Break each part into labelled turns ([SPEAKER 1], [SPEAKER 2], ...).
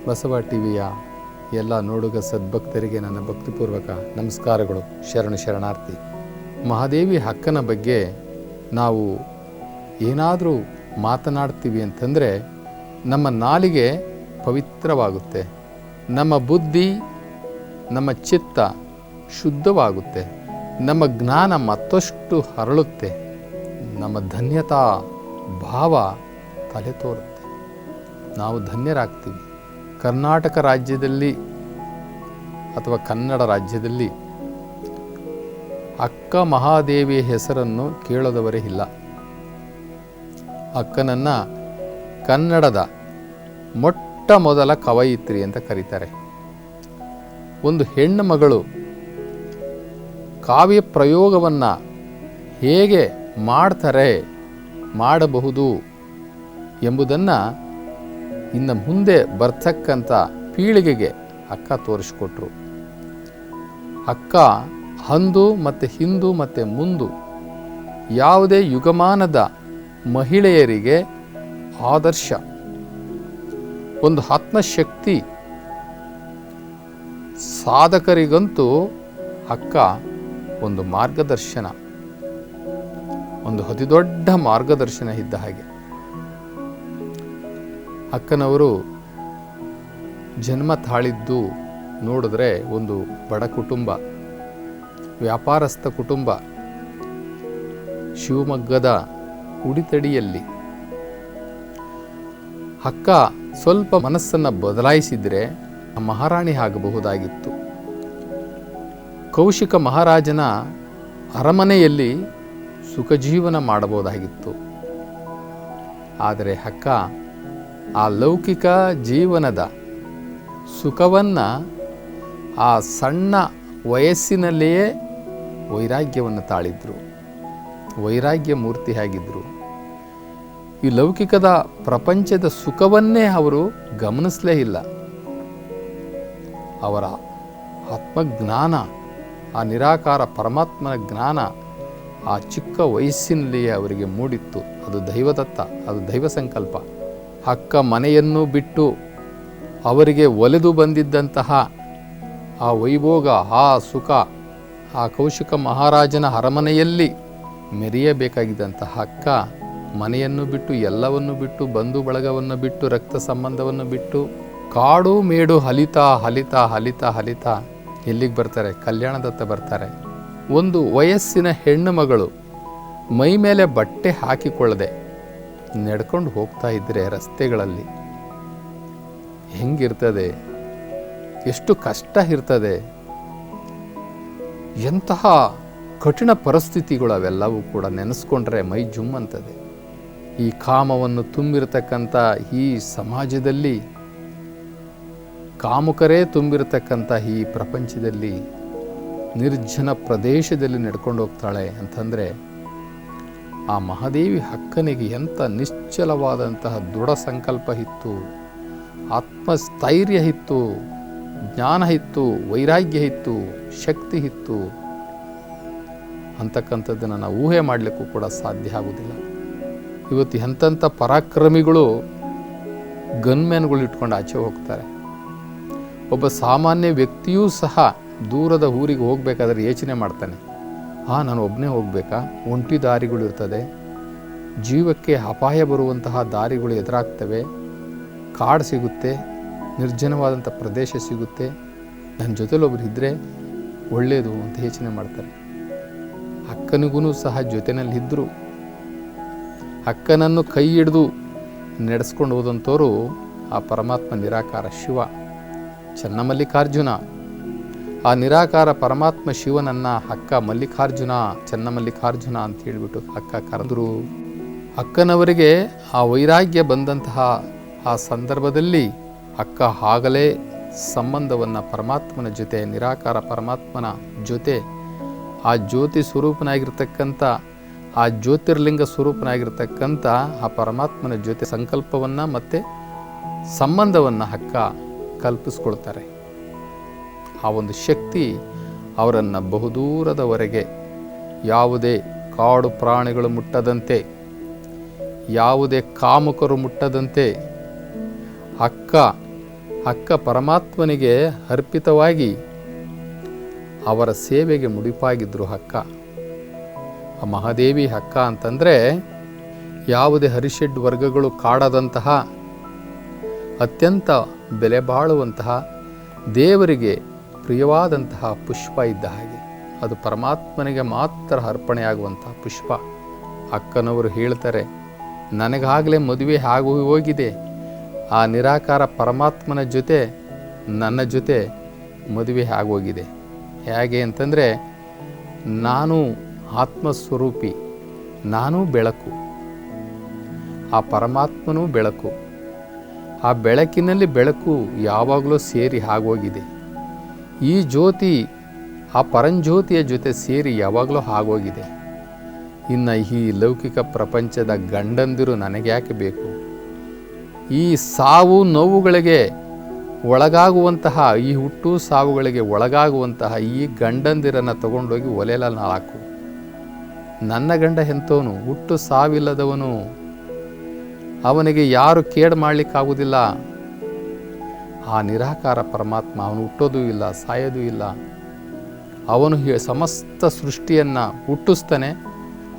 [SPEAKER 1] ಬಸವ ಟಿವಿಯ ಎಲ್ಲ ನೋಡುಗ ಸದ್ಭಕ್ತರಿಗೆ ನನ್ನ ಭಕ್ತಿಪೂರ್ವಕ ನಮಸ್ಕಾರಗಳು. ಶರಣಾರ್ಥಿ. ಮಹಾದೇವಿ ಅಕ್ಕನ ಬಗ್ಗೆ ನಾವು ಏನಾದರೂ ಮಾತನಾಡ್ತೀವಿ ಅಂತಂದರೆ ನಮ್ಮ ನಾಲಿಗೆ ಪವಿತ್ರವಾಗುತ್ತೆ, ನಮ್ಮ ಬುದ್ಧಿ ನಮ್ಮ ಚಿತ್ತ ಶುದ್ಧವಾಗುತ್ತೆ, ನಮ್ಮ ಜ್ಞಾನ ಮತ್ತಷ್ಟು ಹರಳುತ್ತೆ, ನಮ್ಮ ಧನ್ಯತಾ ಭಾವ ತಲೆ ತೋರುತ್ತೆ, ನಾವು ಧನ್ಯರಾಗ್ತೀವಿ. ಕರ್ನಾಟಕ ರಾಜ್ಯದಲ್ಲಿ ಅಥವಾ ಕನ್ನಡ ರಾಜ್ಯದಲ್ಲಿ ಅಕ್ಕ ಮಹಾದೇವಿಯ ಹೆಸರನ್ನು ಕೇಳದವರೇ ಇಲ್ಲ. ಅಕ್ಕನನ್ನು ಕನ್ನಡದ ಮೊಟ್ಟ ಮೊದಲ ಕವಯಿತ್ರಿ ಅಂತ ಕರೀತಾರೆ. ಒಂದು ಹೆಣ್ಣು ಮಗಳು ಕಾವ್ಯ ಪ್ರಯೋಗವನ್ನು ಹೇಗೆ ಮಾಡಬಹುದು ಎಂಬುದನ್ನು ಇನ್ನು ಮುಂದೆ ಬರ್ತಕ್ಕಂಥ ಪೀಳಿಗೆಗೆ ಅಕ್ಕ ತೋರಿಸ್ಕೊಟ್ರು. ಅಕ್ಕ ಅಂದು ಮತ್ತು ಹಿಂದು ಮತ್ತು ಮುಂದು ಯಾವುದೇ ಯುಗಮಾನದ ಮಹಿಳೆಯರಿಗೆ ಆದರ್ಶ, ಒಂದು ಆತ್ಮಶಕ್ತಿ. ಸಾಧಕರಿಗಂತೂ ಅಕ್ಕ ಒಂದು ಮಾರ್ಗದರ್ಶನ, ಒಂದು ಅತಿದೊಡ್ಡ ಮಾರ್ಗದರ್ಶನ ಇದ್ದ ಹಾಗೆ. ಅಕ್ಕನವರು ಜನ್ಮ ತಾಳಿದ್ದು ನೋಡಿದ್ರೆ ಒಂದು ಬಡ ಕುಟುಂಬ, ವ್ಯಾಪಾರಸ್ಥ ಕುಟುಂಬ, ಶಿವಮೊಗ್ಗದ ಉಡಿತಡಿಯಲ್ಲಿ. ಅಕ್ಕ ಸ್ವಲ್ಪ ಮನಸ್ಸನ್ನು ಬದಲಾಯಿಸಿದರೆ ಮಹಾರಾಣಿ ಆಗಬಹುದಾಗಿತ್ತು. ಕೌಶಿಕ ಮಹಾರಾಜನ ಅರಮನೆಯಲ್ಲಿ ಸುಖಜೀವನ ಮಾಡಬಹುದಾಗಿತ್ತು. ಆದರೆ ಅಕ್ಕ ಆ ಲೌಕಿಕ ಜೀವನದ ಸುಖವನ್ನು ಆ ಸಣ್ಣ ವಯಸ್ಸಿನಲ್ಲಿಯೇ ವೈರಾಗ್ಯವನ್ನು ತಾಳಿದ್ರು, ವೈರಾಗ್ಯ ಮೂರ್ತಿಯಾಗಿದ್ದರು. ಈ ಲೌಕಿಕದ ಪ್ರಪಂಚದ ಸುಖವನ್ನೇ ಅವರು ಗಮನಿಸಲೇ ಇಲ್ಲ. ಅವರ ಆತ್ಮಜ್ಞಾನ, ಆ ನಿರಾಕಾರ ಪರಮಾತ್ಮನ ಜ್ಞಾನ ಆ ಚಿಕ್ಕ ವಯಸ್ಸಿನಲ್ಲಿಯೇ ಅವರಿಗೆ ಮೂಡಿತ್ತು. ಅದು ದೈವದತ್ತ, ಅದು ದೈವ ಸಂಕಲ್ಪ. ಅಕ್ಕ ಮನೆಯನ್ನು ಬಿಟ್ಟು ಅವರಿಗೆ ಒಲೆದು ಬಂದಿದ್ದಂತಹ ಆ ವೈಭೋಗ, ಆ ಸುಖ, ಆ ಕೌಶಿಕ ಮಹಾರಾಜನ ಅರಮನೆಯಲ್ಲಿ ಮೆರೆಯಬೇಕಾಗಿದ್ದಂತಹ ಅಕ್ಕ ಮನೆಯನ್ನು ಬಿಟ್ಟು, ಎಲ್ಲವನ್ನು ಬಿಟ್ಟು, ಬಂಧು ಬಳಗವನ್ನು ಬಿಟ್ಟು, ರಕ್ತ ಸಂಬಂಧವನ್ನು ಬಿಟ್ಟು, ಕಾಡು ಮೇಡು ಹಲಿತಾ ಹಲಿತಾ ಹಲಿತಾ ಹಲಿತಾ ಎಲ್ಲಿಗೆ ಬರ್ತಾರೆ? ಕಲ್ಯಾಣದತ್ತ ಬರ್ತಾರೆ. ಒಂದು ವಯಸ್ಸಿನ ಹೆಣ್ಣು ಮಗಳು ಮೈ ಮೇಲೆ ಬಟ್ಟೆ ಹಾಕಿಕೊಳ್ಳದೆ ನಡ್ಕೊಂಡು ಹೋಗ್ತಾ ಇದ್ದರೆ ರಸ್ತೆಗಳಲ್ಲಿ ಹೆಂಗಿರ್ತದೆ? ಎಷ್ಟು ಕಷ್ಟ ಇರ್ತದೆ? ಎಂತಹ ಕಠಿಣ ಪರಿಸ್ಥಿತಿಗಳು ಅವೆಲ್ಲವೂ ಕೂಡ ನೆನೆಸ್ಕೊಂಡ್ರೆ ಮೈ ಜುಮ್ ಅಂತದೆ. ಈ ಕಾಮವನ್ನು ತುಂಬಿರತಕ್ಕಂಥ ಈ ಸಮಾಜದಲ್ಲಿ, ಕಾಮುಕರೇ ತುಂಬಿರತಕ್ಕಂಥ ಈ ಪ್ರಪಂಚದಲ್ಲಿ, ನಿರ್ಜನ ಪ್ರದೇಶದಲ್ಲಿ ನಡ್ಕೊಂಡು ಹೋಗ್ತಾಳೆ ಅಂತಂದರೆ ಆ ಮಹಾದೇವಿ ಅಕ್ಕನಿಗೆ ಎಂಥ ನಿಶ್ಚಲವಾದಂತಹ ದೃಢ ಸಂಕಲ್ಪ ಇತ್ತು, ಆತ್ಮಸ್ಥೈರ್ಯ ಇತ್ತು, ಜ್ಞಾನ ಇತ್ತು, ವೈರಾಗ್ಯ ಇತ್ತು, ಶಕ್ತಿ ಇತ್ತು ಅಂತಕ್ಕಂಥದ್ದನ್ನು ನಾವು ಊಹೆ ಮಾಡಲಿಕ್ಕೂ ಕೂಡ ಸಾಧ್ಯ ಆಗುವುದಿಲ್ಲ. ಇವತ್ತು ಎಂಥಂಥ ಪರಾಕ್ರಮಿಗಳು ಗನ್ಮ್ಯಾನ್ಗಳು ಇಟ್ಕೊಂಡು ಆಚೆ ಹೋಗ್ತಾರೆ. ಒಬ್ಬ ಸಾಮಾನ್ಯ ವ್ಯಕ್ತಿಯೂ ಸಹ ದೂರದ ಊರಿಗೆ ಹೋಗಬೇಕಾದ್ರೆ ಯೋಚನೆ ಮಾಡ್ತಾನೆ, ನಾನು ಒಬ್ಬನೇ ಹೋಗಬೇಕಾ? ಒಂಟಿ ದಾರಿಗಳು ಇರ್ತದೆ, ಜೀವಕ್ಕೆ ಅಪಾಯ ಬರುವಂತಹ ದಾರಿಗಳು ಎದುರಾಗ್ತವೆ, ಕಾಡು ಸಿಗುತ್ತೆ, ನಿರ್ಜನವಾದಂಥ ಪ್ರದೇಶ ಸಿಗುತ್ತೆ, ನನ್ನ ಜೊತೆಲೊಬ್ರು ಇದ್ದರೆ ಒಳ್ಳೆಯದು ಅಂತ ಯೋಚನೆ ಮಾಡ್ತಾರೆ. ಅಕ್ಕನಿಗೂ ಸಹ ಜೊತೆಯಲ್ಲಿದ್ದರು. ಅಕ್ಕನನ್ನು ಕೈ ಹಿಡಿದು ನಡೆಸ್ಕೊಂಡು ಹೋದಂಥವರು ಆ ಪರಮಾತ್ಮ ನಿರಾಕಾರ ಶಿವ ಚನ್ನಮಲ್ಲಿಕಾರ್ಜುನ. ಆ ನಿರಾಕಾರ ಪರಮಾತ್ಮ ಶಿವನನ್ನು ಅಕ್ಕ ಮಲ್ಲಿಕಾರ್ಜುನ, ಚನ್ನಮಲ್ಲಿಕಾರ್ಜುನ ಅಂತ ಹೇಳಿಬಿಟ್ಟು ಅಕ್ಕ ಕರೆದರು. ಅಕ್ಕನವರಿಗೆ ಆ ವೈರಾಗ್ಯ ಬಂದಂತಹ ಆ ಸಂದರ್ಭದಲ್ಲಿ ಅಕ್ಕ ಆಗಲೇ ಸಂಬಂಧವನ್ನು ಪರಮಾತ್ಮನ ಜೊತೆ, ನಿರಾಕಾರ ಪರಮಾತ್ಮನ ಜೊತೆ, ಆ ಜ್ಯೋತಿ ಸ್ವರೂಪನಾಗಿರ್ತಕ್ಕಂಥ, ಆ ಜ್ಯೋತಿರ್ಲಿಂಗ ಸ್ವರೂಪನಾಗಿರ್ತಕ್ಕಂಥ ಆ ಪರಮಾತ್ಮನ ಜೊತೆ ಸಂಕಲ್ಪವನ್ನು ಮತ್ತು ಸಂಬಂಧವನ್ನು ಅಕ್ಕ ಕಲ್ಪಿಸ್ಕೊಳ್ತಾರೆ. ಆ ಒಂದು ಶಕ್ತಿ ಅವರನ್ನು ಬಹುದೂರದವರೆಗೆ ಯಾವುದೇ ಕಾಡು ಪ್ರಾಣಿಗಳು ಮುಟ್ಟದಂತೆ, ಯಾವುದೇ ಕಾಮುಕರು ಮುಟ್ಟದಂತೆ ಅಕ್ಕ ಅಕ್ಕ ಪರಮಾತ್ಮನಿಗೆ ಅರ್ಪಿತವಾಗಿ ಅವರ ಸೇವೆಗೆ ಮುಡಿಪಾಗಿದ್ದರು ಅಕ್ಕ. ಆ ಮಹಾದೇವಿ ಅಕ್ಕ ಅಂತಂದರೆ ಯಾವುದೇ ಹರಿಷಡ್ ವರ್ಗಗಳು ಕಾಡದಂತಹ ಅತ್ಯಂತ ಬೆಲೆ ಬಾಳುವಂತಹ ದೇವರಿಗೆ ಪ್ರಿಯವಾದಂತಹ ಪುಷ್ಪ ಇದ್ದ ಹಾಗೆ. ಅದು ಪರಮಾತ್ಮನಿಗೆ ಮಾತ್ರ ಅರ್ಪಣೆಯಾಗುವಂತಹ ಪುಷ್ಪ. ಅಕ್ಕನವರು ಹೇಳ್ತಾರೆ, ನನಗಾಗಲೇ ಮದುವೆ ಆಗಿ ಹೋಗಿದೆ, ಆ ನಿರಾಕಾರ ಪರಮಾತ್ಮನ ಜೊತೆ ನನ್ನ ಜೊತೆ ಮದುವೆ ಆಗೋಗಿದೆ. ಹೇಗೆ ಅಂತಂದರೆ, ನಾನು ಆತ್ಮಸ್ವರೂಪಿ, ನಾನೂ ಬೆಳಕು, ಆ ಪರಮಾತ್ಮನೂ ಬೆಳಕು. ಆ ಬೆಳಕಿನಲ್ಲಿ ಬೆಳಕು ಯಾವಾಗಲೂ ಸೇರಿ ಆಗೋಗಿದೆ. ಈ ಜ್ಯೋತಿ ಆ ಪರಂಜ್ಯೋತಿಯ ಜೊತೆ ಸೇರಿ ಯಾವಾಗಲೂ ಆಗೋಗಿದೆ. ಇನ್ನು ಈ ಲೌಕಿಕ ಪ್ರಪಂಚದ ಗಂಡಂದಿರು ನನಗ್ಯಾಕೆ ಬೇಕು? ಈ ಸಾವು ನೋವುಗಳಿಗೆ ಒಳಗಾಗುವಂತಹ, ಈ ಹುಟ್ಟು ಸಾವುಗಳಿಗೆ ಒಳಗಾಗುವಂತಹ ಈ ಗಂಡಂದಿರನ್ನು ತಗೊಂಡೋಗಿ ಒಲೆಯಲ್ಲಿ ಹಾಕು. ನನ್ನ ಗಂಡ ಎಂಥವನು? ಹುಟ್ಟು ಸಾವಿಲ್ಲದವನು. ಅವನಿಗೆ ಯಾರು ಕೇಡು ಮಾಡಲಿಕ್ಕಾಗುವುದಿಲ್ಲ. ಆ ನಿರಾಕಾರ ಪರಮಾತ್ಮ, ಅವನು ಹುಟ್ಟೋದೂ ಇಲ್ಲ, ಸಾಯೋದೂ ಇಲ್ಲ. ಅವನು ಸಮಸ್ತ ಸೃಷ್ಟಿಯನ್ನು ಹುಟ್ಟಿಸ್ತಾನೆ.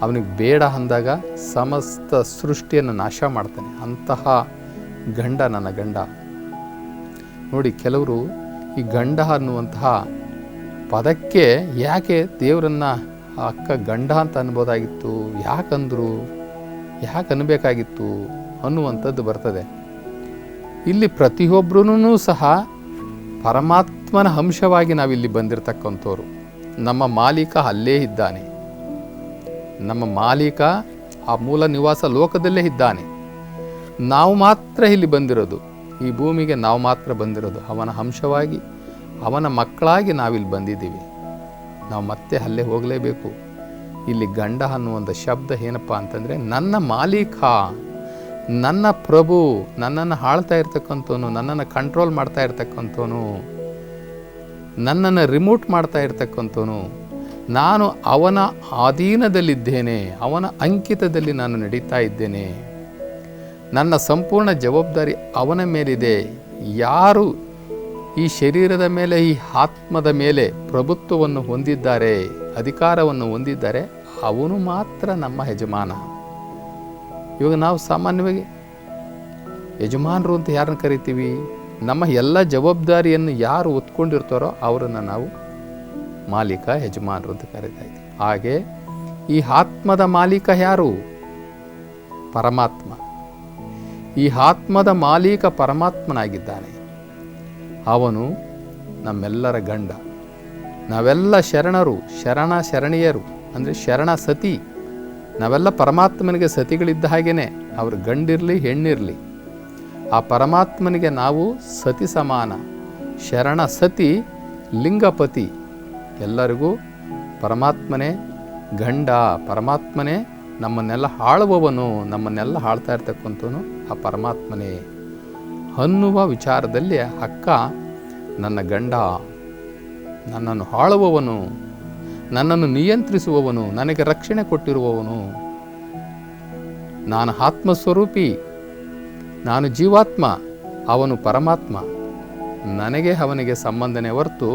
[SPEAKER 1] ಅವನಿಗೆ ಬೇಡ ಅಂದಾಗ ಸಮಸ್ತ ಸೃಷ್ಟಿಯನ್ನು ನಾಶ ಮಾಡ್ತಾನೆ. ಅಂತಹ ಗಂಡ ನನ್ನ ಗಂಡ. ನೋಡಿ, ಕೆಲವರು ಈ ಗಂಡ ಅನ್ನುವಂತಹ ಪದಕ್ಕೆ ಯಾಕೆ ದೇವರನ್ನು ಅಕ್ಕ ಗಂಡ ಅಂತ ಅನ್ಬೋದಾಗಿತ್ತು, ಯಾಕಂದರು, ಯಾಕೆ ಅನ್ಬೇಕಾಗಿತ್ತು ಅನ್ನುವಂಥದ್ದು ಬರ್ತದೆ. ಇಲ್ಲಿ ಪ್ರತಿಯೊಬ್ಬರೂ ಸಹ ಪರಮಾತ್ಮನ ಅಂಶವಾಗಿ ನಾವಿಲ್ಲಿ ಬಂದಿರತಕ್ಕಂಥವ್ರು. ನಮ್ಮ ಮಾಲೀಕ ಅಲ್ಲೇ ಇದ್ದಾನೆ. ನಮ್ಮ ಮಾಲೀಕ ಆ ಮೂಲ ನಿವಾಸ ಲೋಕದಲ್ಲೇ ಇದ್ದಾನೆ. ನಾವು ಮಾತ್ರ ಇಲ್ಲಿ ಬಂದಿರೋದು, ಈ ಭೂಮಿಗೆ ನಾವು ಮಾತ್ರ ಬಂದಿರೋದು. ಅವನ ಅಂಶವಾಗಿ, ಅವನ ಮಕ್ಕಳಾಗಿ ನಾವಿಲ್ಲಿ ಬಂದಿದ್ದೀವಿ. ನಾವು ಮತ್ತೆ ಅಲ್ಲೇ ಹೋಗಲೇಬೇಕು. ಇಲ್ಲಿ ಗಂಡ ಅನ್ನುವಂಥ ಶಬ್ದ ಏನಪ್ಪ ಅಂತಂದರೆ, ನನ್ನ ಮಾಲೀಕ, ನನ್ನ ಪ್ರಭು, ನನ್ನನ್ನು ಆಳ್ತಾ ಇರ್ತಕ್ಕಂಥವನು, ನನ್ನನ್ನು ಕಂಟ್ರೋಲ್ ಮಾಡ್ತಾ ಇರ್ತಕ್ಕಂಥವನು, ನನ್ನನ್ನು ರಿಮೋಟ್ ಮಾಡ್ತಾ ಇರ್ತಕ್ಕಂಥವನು. ನಾನು ಅವನ ಅಧೀನದಲ್ಲಿದ್ದೇನೆ, ಅವನ ಅಂಕಿತದಲ್ಲಿ ನಾನು ನಡೀತಾ ಇದ್ದೇನೆ. ನನ್ನ ಸಂಪೂರ್ಣ ಜವಾಬ್ದಾರಿ ಅವನ ಮೇಲಿದೆ. ಯಾರು ಈ ಶರೀರದ ಮೇಲೆ, ಈ ಆತ್ಮದ ಮೇಲೆ ಪ್ರಭುತ್ವವನ್ನು ಹೊಂದಿದ್ದಾರೆ, ಅಧಿಕಾರವನ್ನು ಹೊಂದಿದ್ದಾರೆ, ಅವನು ಮಾತ್ರ ನಮ್ಮ ಯಜಮಾನ. ಇವಾಗ ನಾವು ಸಾಮಾನ್ಯವಾಗಿ ಯಜಮಾನರು ಅಂತ ಯಾರನ್ನು ಕರಿತೀವಿ? ನಮ್ಮ ಎಲ್ಲ ಜವಾಬ್ದಾರಿಯನ್ನು ಯಾರು ಹೊತ್ಕೊಂಡಿರ್ತಾರೋ ಅವರನ್ನು ನಾವು ಮಾಲೀಕ, ಯಜಮಾನರು ಅಂತ ಕರೀತಾ ಇದ್ದೀವಿ. ಹಾಗೆ ಈ ಆತ್ಮದ ಮಾಲೀಕ ಯಾರು? ಪರಮಾತ್ಮ. ಈ ಆತ್ಮದ ಮಾಲೀಕ ಪರಮಾತ್ಮನಾಗಿದ್ದಾನೆ. ಅವನು ನಮ್ಮೆಲ್ಲರ ಗಂಡ. ನಾವೆಲ್ಲ ಶರಣರು, ಶರಣೀಯರು, ಅಂದರೆ ಶರಣ ಸತಿ. ನಾವೆಲ್ಲ ಪರಮಾತ್ಮನಿಗೆ ಸತಿಗಳಿದ್ದ ಹಾಗೇನೆ, ಅವರು ಗಂಡಿರಲಿ ಹೆಣ್ಣಿರಲಿ, ಆ ಪರಮಾತ್ಮನಿಗೆ ನಾವು ಸತಿ ಸಮಾನ. ಶರಣ ಸತಿ, ಲಿಂಗಪತಿ. ಎಲ್ಲರಿಗೂ ಪರಮಾತ್ಮನೇ ಗಂಡ, ಪರಮಾತ್ಮನೇ ನಮ್ಮನ್ನೆಲ್ಲ ಆಳುವವನು, ನಮ್ಮನ್ನೆಲ್ಲ ಆಳ್ತಾ ಇರ್ತಕ್ಕಂಥವನು ಆ ಪರಮಾತ್ಮನೇ ಅನ್ನುವ ವಿಚಾರದಲ್ಲಿ ಅಕ್ಕ ನನ್ನ ಗಂಡ, ನನ್ನನ್ನು ಆಳುವವನು, ನನ್ನನ್ನು ನಿಯಂತ್ರಿಸುವವನು, ನನಗೆ ರಕ್ಷಣೆ ಕೊಟ್ಟಿರುವವನು. ನಾನು ಆತ್ಮಸ್ವರೂಪಿ, ನಾನು ಜೀವಾತ್ಮ, ಅವನು ಪರಮಾತ್ಮ. ನನಗೆ ಅವನಿಗೆ ಸಂಬಂಧನೇ ಹೊರತು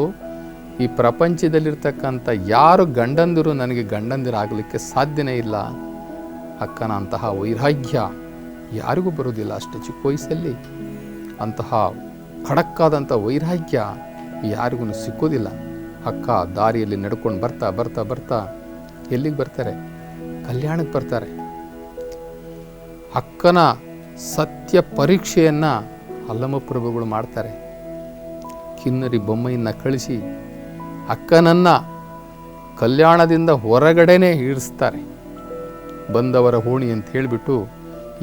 [SPEAKER 1] ಈ ಪ್ರಪಂಚದಲ್ಲಿರ್ತಕ್ಕಂಥ ಯಾರು ಗಂಡಂದಿರು ನನಗೆ ಗಂಡಂದಿರಾಗಲಿಕ್ಕೆ ಸಾಧ್ಯನೇ ಇಲ್ಲ. ಅಕ್ಕನ ಅಂತಹ ವೈರಾಗ್ಯ ಯಾರಿಗೂ ಬರೋದಿಲ್ಲ. ಅಷ್ಟು ಚಿಕ್ಕ ವಯಸ್ಸಲ್ಲಿ ಅಂತಹ ಖಡಕ್ಕಾದಂಥ ವೈರಾಗ್ಯ ಯಾರಿಗೂ ಸಿಕ್ಕೋದಿಲ್ಲ. ಅಕ್ಕ ದಾರಿಯಲ್ಲಿ ನಡ್ಕೊಂಡು ಬರ್ತಾ ಬರ್ತಾ ಬರ್ತಾ ಎಲ್ಲಿಗೆ ಬರ್ತಾರೆ? ಕಲ್ಯಾಣಕ್ಕೆ ಬರ್ತಾರೆ. ಅಕ್ಕನ ಸತ್ಯ ಪರೀಕ್ಷೆಯನ್ನು ಅಲ್ಲಮಪ್ರಭುಗಳು ಮಾಡ್ತಾರೆ. ಕಿನ್ನರಿ ಬೊಮ್ಮೆಯನ್ನು ಕಳಿಸಿ ಅಕ್ಕನನ್ನು ಕಲ್ಯಾಣದಿಂದ ಹೊರಗಡೆನೇ ಇಳಿಸ್ತಾರೆ. ಬಂದವರ ಹೋಣಿ ಅಂತ ಹೇಳಿಬಿಟ್ಟು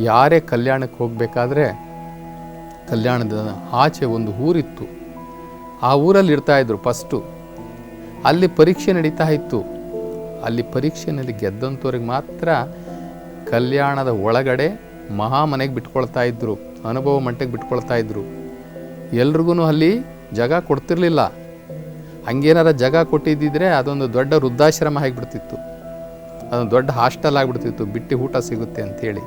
[SPEAKER 1] ಯಾರೇ ಕಲ್ಯಾಣಕ್ಕೆ ಹೋಗಬೇಕಾದ್ರೆ ಕಲ್ಯಾಣದ ಆಚೆ ಒಂದು ಊರಿತ್ತು. ಆ ಊರಲ್ಲಿ ಇರ್ತಾಯಿದ್ರು ಫಸ್ಟು. ಅಲ್ಲಿ ಪರೀಕ್ಷೆ ನಡೀತಾ ಇತ್ತು. ಅಲ್ಲಿ ಪರೀಕ್ಷೆಯಲ್ಲಿ ಗೆದ್ದಂಥವ್ರಿಗೆ ಮಾತ್ರ ಕಲ್ಯಾಣದ ಒಳಗಡೆ ಮಹಾಮನೆಗೆ ಬಿಟ್ಕೊಳ್ತಾ ಇದ್ರು, ಅನುಭವ ಮಂಟೆಗೆ ಬಿಟ್ಕೊಳ್ತಾ ಇದ್ರು. ಎಲ್ರಿಗೂ ಅಲ್ಲಿ ಜಾಗ ಕೊಡ್ತಿರ್ಲಿಲ್ಲ. ಹಂಗೇನಾರ ಜಾಗ ಕೊಟ್ಟಿದ್ದಿದ್ರೆ ಅದೊಂದು ದೊಡ್ಡ ವೃದ್ಧಾಶ್ರಮ ಆಗಿಬಿಡ್ತಿತ್ತು, ಅದೊಂದು ದೊಡ್ಡ ಹಾಸ್ಟೆಲ್ ಆಗಿಬಿಡ್ತಿತ್ತು, ಬಿಟ್ಟು ಊಟ ಸಿಗುತ್ತೆ ಅಂಥೇಳಿ.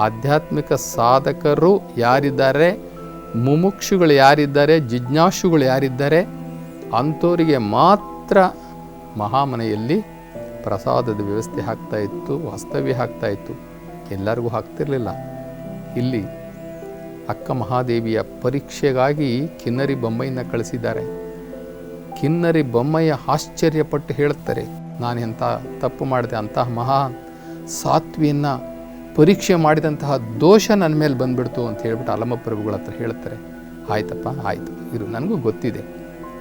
[SPEAKER 1] ಆಧ್ಯಾತ್ಮಿಕ ಸಾಧಕರು ಯಾರಿದ್ದಾರೆ, ಮುಮುಕ್ಷುಗಳು ಯಾರಿದ್ದಾರೆ, ಜಿಜ್ಞಾಸುಗಳು ಯಾರಿದ್ದಾರೆ, ಅಂಥವರಿಗೆ ಮಾತ್ರ ಮಹಾಮನೆಯಲ್ಲಿ ಪ್ರಸಾದದ ವ್ಯವಸ್ಥೆ ಆಗ್ತಾ ಇತ್ತು, ವಾಸ್ತವ್ಯ ಆಗ್ತಾ ಇತ್ತು. ಎಲ್ಲರಿಗೂ ಆಗ್ತಿರಲಿಲ್ಲ. ಇಲ್ಲಿ ಅಕ್ಕ ಮಹಾದೇವಿಯ ಪರೀಕ್ಷೆಗಾಗಿ ಕಿನ್ನರಿ ಬೊಮ್ಮಯ್ಯನ ಕಳಿಸಿದ್ದಾರೆ. ಕಿನ್ನರಿ ಬೊಮ್ಮಯ್ಯ ಆಶ್ಚರ್ಯಪಟ್ಟು ಹೇಳ್ತಾರೆ, ನಾನು ಎಂಥ ತಪ್ಪು ಮಾಡಿದೆ, ಅಂತಹ ಮಹಾ ಸಾತ್ವಿಯನ್ನು ಪರೀಕ್ಷೆ ಮಾಡಿದಂತಹ ದೋಷ ನನ್ನ ಮೇಲೆ ಬಂದುಬಿಡ್ತು ಅಂತ ಹೇಳ್ಬಿಟ್ಟು ಅಲ್ಲಮಪ್ರಭುಗಳ ಹತ್ರ ಹೇಳ್ತಾರೆ. ಆಯ್ತಪ್ಪ, ಆಯಿತು ಇರು, ನನಗೂ ಗೊತ್ತಿದೆ,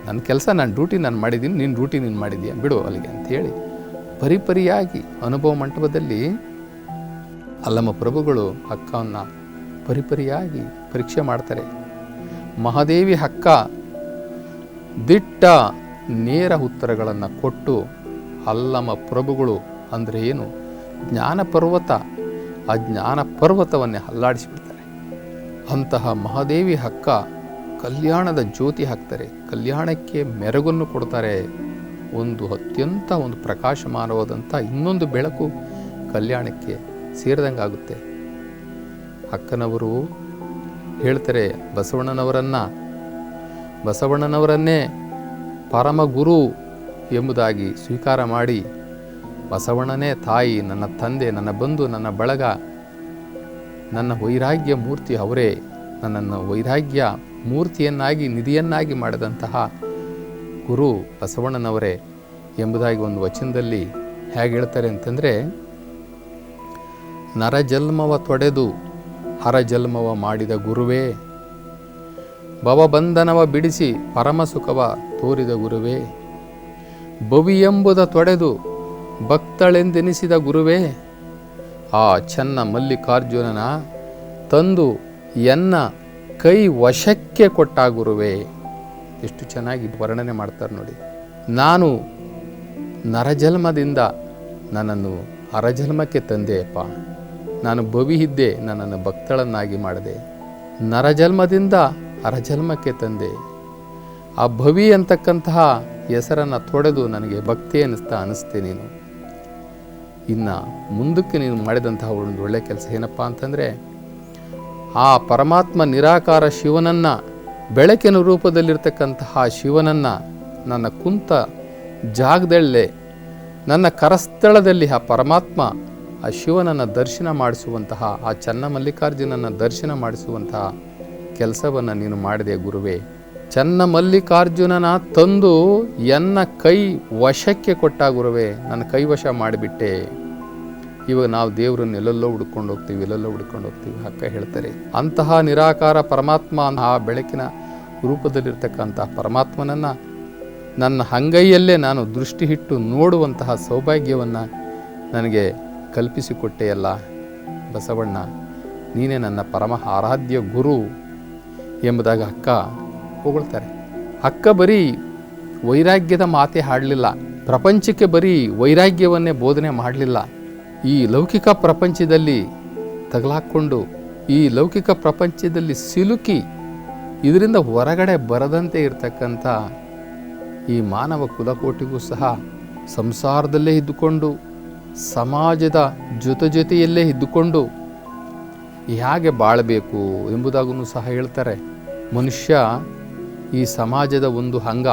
[SPEAKER 1] ನನ್ನ ಕೆಲಸ, ನನ್ನ ಡ್ಯೂಟಿ ನಾನು ಮಾಡಿದ್ದೀನಿ, ನಿನ್ನ ಡ್ಯೂಟಿ ನೀನು ಮಾಡಿದ್ದೀಯ, ಬಿಡು ಅಲ್ಲಿಗೆ ಅಂಥೇಳಿ ಪರಿಪರಿಯಾಗಿ ಅನುಭವ ಮಂಟಪದಲ್ಲಿ ಅಲ್ಲಮಪ್ರಭುಗಳು ಅಕ್ಕವನ್ನು ಪರಿಪರಿಯಾಗಿ ಪರೀಕ್ಷೆ ಮಾಡ್ತಾರೆ. ಮಹಾದೇವಿ ಅಕ್ಕ ದಿಟ್ಟ ನೇರ ಉತ್ತರಗಳನ್ನು ಕೊಟ್ಟು ಅಲ್ಲಮ ಪ್ರಭುಗಳು ಅಂದರೆ ಏನು, ಜ್ಞಾನ ಪರ್ವತ, ಆ ಜ್ಞಾನ ಪರ್ವತವನ್ನೇ ಅಲ್ಲಾಡಿಸಿಬಿಡ್ತಾರೆ. ಅಂತಹ ಮಹಾದೇವಿ ಅಕ್ಕ ಕಲ್ಯಾಣದ ಜ್ಯೋತಿ ಹಾಕ್ತಾರೆ, ಕಲ್ಯಾಣಕ್ಕೆ ಮೆರಗನ್ನು ಕೊಡ್ತಾರೆ. ಒಂದು ಅತ್ಯಂತ ಒಂದು ಪ್ರಕಾಶಮಾನವಾದಂಥ ಇನ್ನೊಂದು ಬೆಳಕು ಕಲ್ಯಾಣಕ್ಕೆ ಸೇರಿದಂಗೆ ಆಗುತ್ತೆ. ಅಕ್ಕನವರು ಹೇಳ್ತಾರೆ, ಬಸವಣ್ಣನವರನ್ನೇ ಪರಮಗುರು ಎಂಬುದಾಗಿ ಸ್ವೀಕಾರ ಮಾಡಿ, ಬಸವಣ್ಣನೇ ತಾಯಿ, ನನ್ನ ತಂದೆ, ನನ್ನ ಬಂಧು, ನನ್ನ ಬಳಗ, ನನ್ನ ವೈರಾಗ್ಯ ಮೂರ್ತಿ ಅವರೇ, ನನ್ನನ್ನು ವೈರಾಗ್ಯ ಮೂರ್ತಿಯನ್ನಾಗಿ ನಿಧಿಯನ್ನಾಗಿ ಮಾಡಿದಂತಹ ಗುರು ಬಸವಣ್ಣನವರೇ ಎಂಬುದಾಗಿ ಒಂದು ವಚನದಲ್ಲಿ ಹೇಗೆ ಹೇಳ್ತಾರೆ ಅಂತಂದರೆ, ನರಜನ್ಮವ ತೊಡೆದು ಹರಜನ್ಮವ ಮಾಡಿದ ಗುರುವೇ, ಭವಬಂಧನವ ಬಿಡಿಸಿ ಪರಮಸುಖವ ತೋರಿದ ಗುರುವೇ, ಭವಿಯೆಂಬುದ ತೊಡೆದು ಭಕ್ತಳೆಂದೆನಿಸಿದ ಗುರುವೇ, ಆ ಚೆನ್ನ ಮಲ್ಲಿಕಾರ್ಜುನನ ತಂದು ಎನ್ನ ಕೈ ವಶಕ್ಕೆ ಕೊಟ್ಟ ಗುರುವೇ. ಎಷ್ಟು ಚೆನ್ನಾಗಿ ವರ್ಣನೆ ಮಾಡ್ತಾರೆ ನೋಡಿ. ನಾನು ನರಜನ್ಮದಿಂದ ನನ್ನನ್ನು ಹರಜನ್ಮಕ್ಕೆ ತಂದೆಯಪ್ಪ, ನಾನು ಭವಿ ಇದ್ದೆ, ನನ್ನನ್ನು ಭಕ್ತಳನ್ನಾಗಿ ಮಾಡಿದೆ, ನರಜನ್ಮದಿಂದ ಹರಜನ್ಮಕ್ಕೆ ತಂದೆ, ಆ ಭವಿ ಅಂತಕ್ಕಂತಹ ಹೆಸರನ್ನು ತೊಡೆದು ನನಗೆ ಭಕ್ತಿ ಅನ್ನಿಸ್ತೆ ನೀನು. ಇನ್ನು ಮುಂದಕ್ಕೆ ನೀನು ಮಾಡಿದಂತಹ ಒಂದು ಒಳ್ಳೆಯ ಕೆಲಸ ಏನಪ್ಪ ಅಂತಂದರೆ, ಆ ಪರಮಾತ್ಮ ನಿರಾಕಾರ ಶಿವನನ್ನು, ಬೆಳಕಿನ ರೂಪದಲ್ಲಿರ್ತಕ್ಕಂತಹ ಶಿವನನ್ನು ನನ್ನ ಕುಂತ ಜಾಗದಲ್ಲೇ, ನನ್ನ ಕರಸ್ಥಳದಲ್ಲಿ ಆ ಪರಮಾತ್ಮ ಆ ಶಿವನನ್ನು ದರ್ಶನ ಮಾಡಿಸುವಂತಹ, ಆ ಚನ್ನಮಲ್ಲಿಕಾರ್ಜುನನ ದರ್ಶನ ಮಾಡಿಸುವಂತಹ ಕೆಲಸವನ್ನು ನೀನು ಮಾಡಿದೆ ಗುರುವೇ. ಚನ್ನಮಲ್ಲಿಕಾರ್ಜುನನ ತಂದು ಎನ್ನ ಕೈ ವಶಕ್ಕೆ ಕೊಟ್ಟ ಗುರುವೇ, ನನ್ನ ಕೈವಶ ಮಾಡಿಬಿಟ್ಟೆ. ಇವಾಗ ನಾವು ದೇವರನ್ನು ಎಲ್ಲೆಲ್ಲೋ ಹುಡ್ಕೊಂಡು ಹೋಗ್ತೀವಿ, ಅಕ್ಕ ಹೇಳ್ತಾರೆ. ಅಂತಹ ನಿರಾಕಾರ ಪರಮಾತ್ಮ, ಆ ಬೆಳಕಿನ ರೂಪದಲ್ಲಿರ್ತಕ್ಕಂಥ ಪರಮಾತ್ಮನನ್ನು ನನ್ನ ಅಂಗೈಯಲ್ಲೇ ನಾನು ದೃಷ್ಟಿ ಇಟ್ಟು ನೋಡುವಂತಹ ಸೌಭಾಗ್ಯವನ್ನು ನನಗೆ ಕಲ್ಪಿಸಿಕೊಟ್ಟೆಯಲ್ಲ ಬಸವಣ್ಣ, ನೀನೇ ನನ್ನ ಪರಮ ಆರಾಧ್ಯ ಗುರು ಎಂಬುದಾಗಿ ಅಕ್ಕ ಹೊಗಳ್ತಾರೆ. ಅಕ್ಕ ಬರೀ ವೈರಾಗ್ಯದ ಮಾತೇ ಹಾಡಲಿಲ್ಲ, ಪ್ರಪಂಚಕ್ಕೆ ಬರೀ ವೈರಾಗ್ಯವನ್ನೇ ಬೋಧನೆ ಮಾಡಲಿಲ್ಲ. ಈ ಲೌಕಿಕ ಪ್ರಪಂಚದಲ್ಲಿ ತಗಲಾಕೊಂಡು, ಈ ಲೌಕಿಕ ಪ್ರಪಂಚದಲ್ಲಿ ಸಿಲುಕಿ ಇದರಿಂದ ಹೊರಗಡೆ ಬರದಂತೆ ಇರತಕ್ಕಂಥ ಈ ಮಾನವ ಕುಲಕೋಟಿಗೂ ಸಹ ಸಂಸಾರದಲ್ಲೇ ಇದ್ದುಕೊಂಡು, ಸಮಾಜದ ಜೊತೆಯಲ್ಲೇ ಇದ್ದುಕೊಂಡು ಹೇಗೆ ಬಾಳಬೇಕು ಎಂಬುದಾಗೂ ಸಹ ಹೇಳ್ತಾರೆ. ಮನುಷ್ಯ ಈ ಸಮಾಜದ ಒಂದು ಅಂಗ.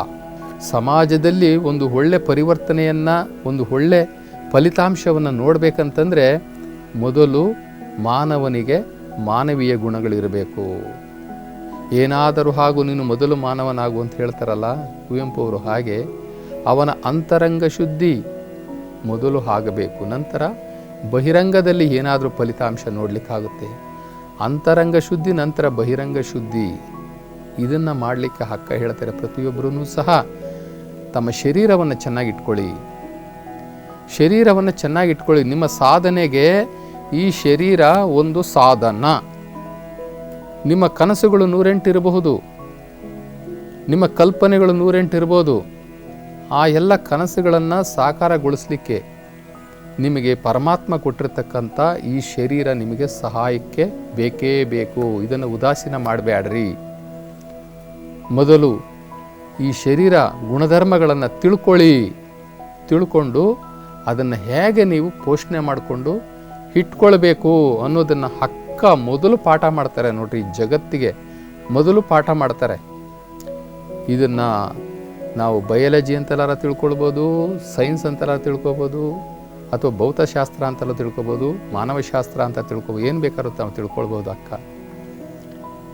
[SPEAKER 1] ಸಮಾಜದಲ್ಲಿ ಒಂದು ಒಳ್ಳೆ ಪರಿವರ್ತನೆಯನ್ನು, ಒಂದು ಒಳ್ಳೆ ಫಲಿತಾಂಶವನ್ನು ನೋಡಬೇಕಂತಂದರೆ ಮೊದಲು ಮಾನವನಿಗೆ ಮಾನವೀಯ ಗುಣಗಳಿರಬೇಕು. ಏನಾದರೂ ಹಾಗೂ ನೀನು ಮೊದಲು ಮಾನವನಾಗು ಅಂತ ಹೇಳ್ತಾರಲ್ಲ ಕುವೆಂಪು ಅವರು, ಹಾಗೆ ಅವನ ಅಂತರಂಗ ಶುದ್ಧಿ ಮೊದಲು ಆಗಬೇಕು. ನಂತರ ಬಹಿರಂಗದಲ್ಲಿ ಏನಾದರೂ ಫಲಿತಾಂಶ ನೋಡಲಿಕ್ಕಾಗುತ್ತೆ. ಅಂತರಂಗ ಶುದ್ಧಿ ನಂತರ ಬಹಿರಂಗ ಶುದ್ಧಿ, ಇದನ್ನು ಮಾಡಲಿಕ್ಕೆ ಅಕ್ಕ ಹೇಳ್ತಾರೆ. ಪ್ರತಿಯೊಬ್ಬರೂ ಸಹ ತಮ್ಮ ಶರೀರವನ್ನು ಚೆನ್ನಾಗಿಟ್ಕೊಳ್ಳಿ, ಶರೀರವನ್ನು ಚೆನ್ನಾಗಿಟ್ಕೊಳ್ಳಿ. ನಿಮ್ಮ ಸಾಧನೆಗೆ ಈ ಶರೀರ ಒಂದು ಸಾಧನ. ನಿಮ್ಮ ಕನಸುಗಳು 108 ಇರಬಹುದು, ನಿಮ್ಮ ಕಲ್ಪನೆಗಳು 108 ಇರ್ಬೋದು. ಆ ಎಲ್ಲ ಕನಸುಗಳನ್ನು ಸಾಕಾರಗೊಳಿಸಲಿಕ್ಕೆ ನಿಮಗೆ ಪರಮಾತ್ಮ ಕೊಟ್ಟಿರ್ತಕ್ಕಂಥ ಈ ಶರೀರ ನಿಮಗೆ ಸಹಾಯಕ್ಕೆ ಬೇಕೇ ಬೇಕು. ಇದನ್ನು ಉದಾಸೀನ ಮಾಡಬೇಡ್ರಿ. ಮೊದಲು ಈ ಶರೀರ ಗುಣಧರ್ಮಗಳನ್ನು ತಿಳ್ಕೊಂಡು ಅದನ್ನು ಹೇಗೆ ನೀವು ಪೋಷಣೆ ಮಾಡಿಕೊಂಡು ಇಟ್ಕೊಳ್ಬೇಕು ಅನ್ನೋದನ್ನು ಅಕ್ಕ ಮೊದಲು ಪಾಠ ಮಾಡ್ತಾರೆ ನೋಡ್ರಿ ಜಗತ್ತಿಗೆ. ಮೊದಲು ಪಾಠ ಮಾಡ್ತಾರೆ. ಇದನ್ನು ನಾವು ಬಯಾಲಜಿ ಅಂತೆಲ್ಲಾರ ತಿಳ್ಕೊಳ್ಬೋದು, ಸೈನ್ಸ್ ಅಂತೆಲ್ಲ ತಿಳ್ಕೊಬೋದು, ಅಥವಾ ಭೌತಶಾಸ್ತ್ರ ಅಂತೆಲ್ಲ ತಿಳ್ಕೊಬೋದು, ಮಾನವಶಾಸ್ತ್ರ ಅಂತ ತಿಳ್ಕೊಬೋದು, ಏನು ಬೇಕಾದ್ರೂ ತಾವು ತಿಳ್ಕೊಳ್ಬೋದು.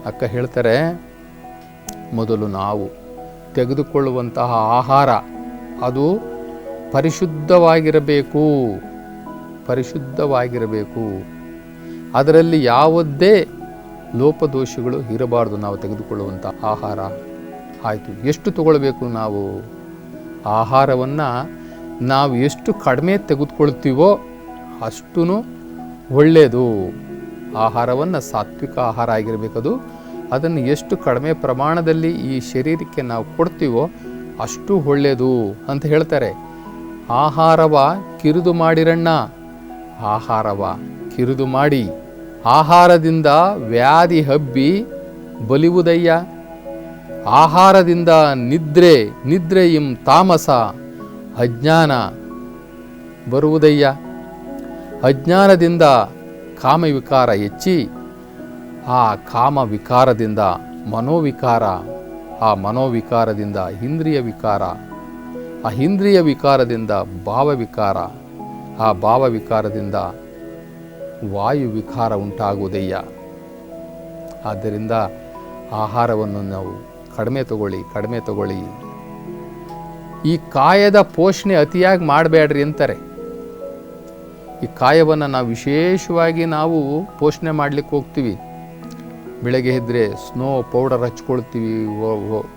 [SPEAKER 1] ಅಕ್ಕ ಹೇಳ್ತಾರೆ, ಮೊದಲು ನಾವು ತೆಗೆದುಕೊಳ್ಳುವಂತಹ ಆಹಾರ ಅದು ಪರಿಶುದ್ಧವಾಗಿರಬೇಕು. ಅದರಲ್ಲಿ ಯಾವುದೇ ಲೋಪದೋಷಗಳು ಇರಬಾರ್ದು. ನಾವು ತೆಗೆದುಕೊಳ್ಳುವಂಥ ಆಹಾರ ಆಯಿತು. ಎಷ್ಟು ತಗೊಳ್ಬೇಕು ನಾವು ಆಹಾರವನ್ನು? ನಾವು ಎಷ್ಟು ಕಡಿಮೆ ತೆಗೆದುಕೊಳ್ತೀವೋ ಅಷ್ಟೂ ಒಳ್ಳೆಯದು. ಆಹಾರವನ್ನು ಸಾತ್ವಿಕ ಆಹಾರ ಆಗಿರಬೇಕದು. ಅದನ್ನು ಎಷ್ಟು ಕಡಿಮೆ ಪ್ರಮಾಣದಲ್ಲಿ ಈ ಶರೀರಕ್ಕೆ ನಾವು ಕೊಡ್ತೀವೋ ಅಷ್ಟು ಒಳ್ಳೆಯದು ಅಂತ ಹೇಳ್ತಾರೆ. ಆಹಾರವ ಕಿರಿದು ಮಾಡಿರಣ್ಣ, ಆಹಾರವ ಕಿರಿದು ಮಾಡಿ, ಆಹಾರದಿಂದ ವ್ಯಾಧಿ ಹಬ್ಬಿ ಬಲಿವುದಯ್ಯ. ಆಹಾರದಿಂದ ನಿದ್ರೆಯಿಂ ತಾಮಸ, ಅಜ್ಞಾನ ಬರುವುದಯ್ಯ. ಅಜ್ಞಾನದಿಂದ ಕಾಮವಿಕಾರ ಹೆಚ್ಚಿ, ಆ ಕಾಮವಿಕಾರದಿಂದ ಮನೋವಿಕಾರ, ಆ ಮನೋವಿಕಾರದಿಂದ ಇಂದ್ರಿಯ ವಿಕಾರ, ಆ ಇಂದ್ರಿಯ ವಿಕಾರದಿಂದ ಭಾವವಿಕಾರ, ಆ ಭಾವವಿಕಾರದಿಂದ ವಾಯುವಿಕಾರ ಉಂಟಾಗುವುದಯ್ಯ. ಆದ್ದರಿಂದ ಆಹಾರವನ್ನು ನಾವು ಕಡಿಮೆ ತಗೊಳ್ಳಿ. ಈ ಕಾಯದ ಪೋಷಣೆ ಅತಿಯಾಗಿ ಮಾಡಬೇಡ್ರಿ ಅಂತಾರೆ. ಈ ಕಾಯವನ್ನು ನಾವು ವಿಶೇಷವಾಗಿ ನಾವು ಪೋಷಣೆ ಮಾಡಲಿಕ್ಕೆ ಹೋಗ್ತೀವಿ. ಬೆಳಗ್ಗೆ ಎದ್ದರೆ ಸ್ನೋ ಪೌಡರ್ ಹಚ್ಕೊಳ್ತೀವಿ,